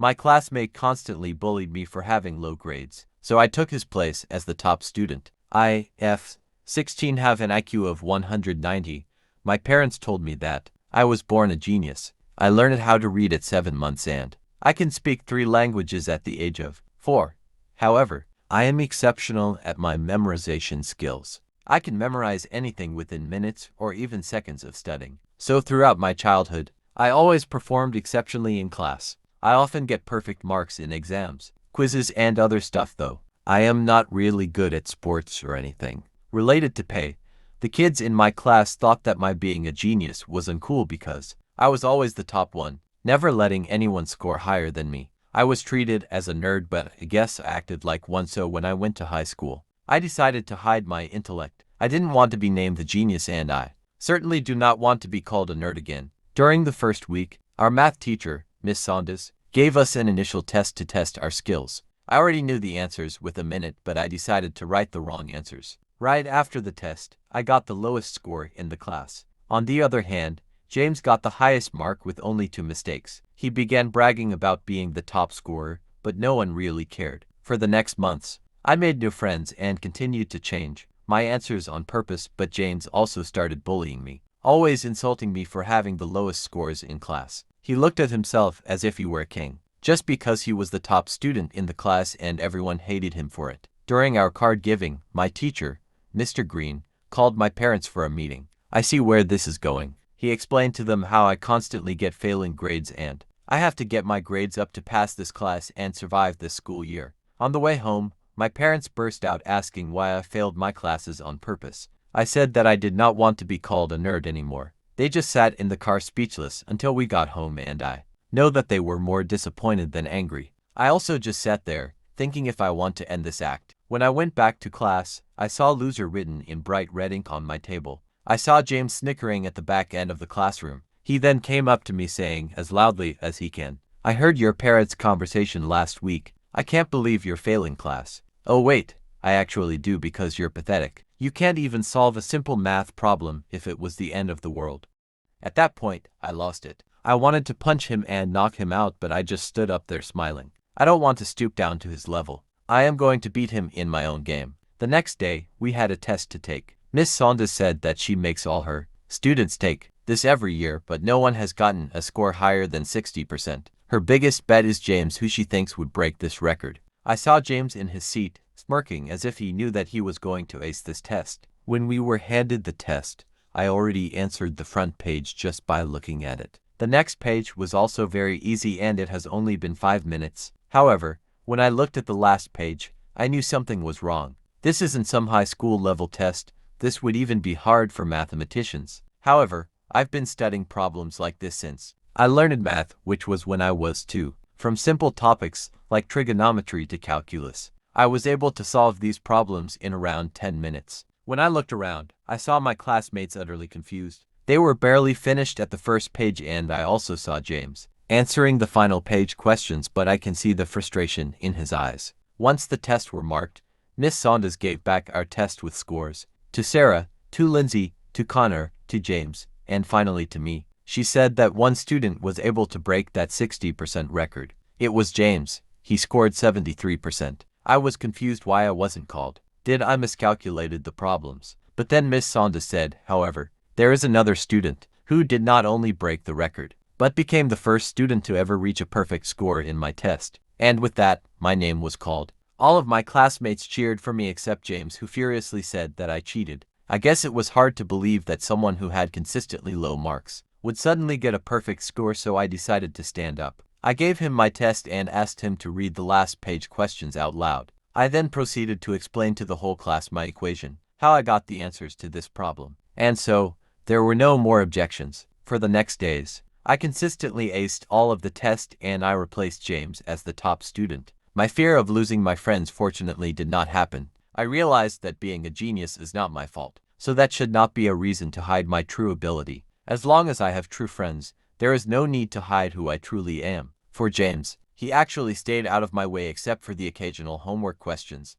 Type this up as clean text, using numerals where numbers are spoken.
My classmate constantly bullied me for having low grades, so I took his place as the top student. I, F. 16 have an IQ of 190. My parents told me that I was born a genius. I learned how to read at 7 months and I can speak 3 languages at the age of 4. However, I am exceptional at my memorization skills. I can memorize anything within minutes or even seconds of studying. So throughout my childhood, I always performed exceptionally in class. I often get perfect marks in exams, quizzes and other stuff though. I am not really good at sports or anything related to pay. The kids in my class thought that my being a genius was uncool because I was always the top one, never letting anyone score higher than me. I was treated as a nerd, but I guess I acted like one, so when I went to high school, I decided to hide my intellect. I didn't want to be named the genius, and I certainly do not want to be called a nerd again. During the first week, our math teacher, Miss Saunders, gave us an initial test to test our skills. I already knew the answers with a minute, but I decided to write the wrong answers. Right after the test, I got the lowest score in the class. On the other hand, James got the highest mark with only 2 mistakes. He began bragging about being the top scorer, but no one really cared. For the next months, I made new friends and continued to change my answers on purpose, but James also started bullying me, always insulting me for having the lowest scores in class. He looked at himself as if he were a king, just because he was the top student in the class and everyone hated him for it. During our card giving, my teacher, Mr. Green, called my parents for a meeting. I see where this is going. He explained to them how I constantly get failing grades and I have to get my grades up to pass this class and survive this school year. On the way home, my parents burst out asking why I failed my classes on purpose. I said that I did not want to be called a nerd anymore. They just sat in the car speechless until we got home, and I know that they were more disappointed than angry. I also just sat there, thinking if I want to end this act. When I went back to class, I saw loser written in bright red ink on my table. I saw James snickering at the back end of the classroom. He then came up to me saying as loudly as he can, "I heard your parents' conversation last week. I can't believe you're failing class." Oh wait, I actually do, because you're pathetic. You can't even solve a simple math problem if it was the end of the world. At that point, I lost it. I wanted to punch him and knock him out, but I just stood up there smiling. I don't want to stoop down to his level. I am going to beat him in my own game. The next day, we had a test to take. Miss Saunders said that she makes all her students take this every year, but no one has gotten a score higher than 60%. Her biggest bet is James, who she thinks would break this record. I saw James in his seat, smirking as if he knew that he was going to ace this test. When we were handed the test, I already answered the front page just by looking at it. The next page was also very easy and it has only been 5 minutes. However, when I looked at the last page, I knew something was wrong. This isn't some high school level test. This would even be hard for mathematicians. However, I've been studying problems like this since I learned math, which was when I was 2. From simple topics like trigonometry to calculus, I was able to solve these problems in around 10 minutes. When I looked around, I saw my classmates utterly confused. They were barely finished at the first page, and I also saw James answering the final page questions, but I can see the frustration in his eyes. Once the tests were marked, Miss Saunders gave back our test with scores to Sarah, to Lindsay, to Connor, to James, and finally to me. She said that one student was able to break that 60% record. It was James. He scored 73%. I was confused why I wasn't called. Did I miscalculated the problems? But then Miss Saunders said, however, there is another student who did not only break the record, but became the first student to ever reach a perfect score in my test. And with that, my name was called. All of my classmates cheered for me except James, who furiously said that I cheated. I guess it was hard to believe that someone who had consistently low marks would suddenly get a perfect score, so I decided to stand up. I gave him my test and asked him to read the last page questions out loud. I then proceeded to explain to the whole class my equation, how I got the answers to this problem. And so, there were no more objections. For the next days, I consistently aced all of the tests and I replaced James as the top student. My fear of losing my friends fortunately did not happen. I realized that being a genius is not my fault, so that should not be a reason to hide my true ability. As long as I have true friends, there is no need to hide who I truly am. For James, he actually stayed out of my way except for the occasional homework questions.